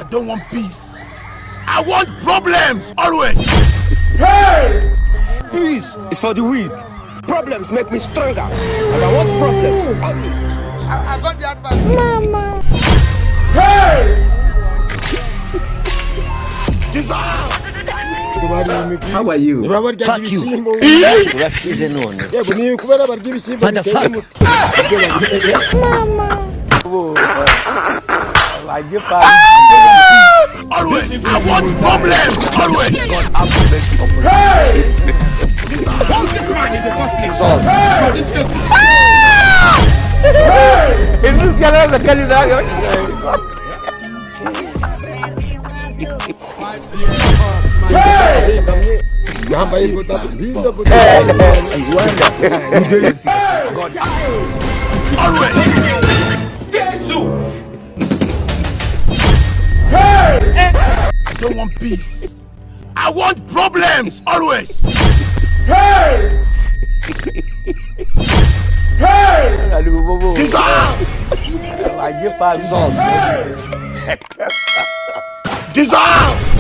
I don't want peace. I want problems always. Hey! Peace is for the weak. Problems make me stronger. And I want problems only. I got the advice. Mama. Hey! How are you? Fuck you. Always. I want problems always. Hey! I don't want peace. I want problems always. Hey! Hey! Dissolve. Dissolve.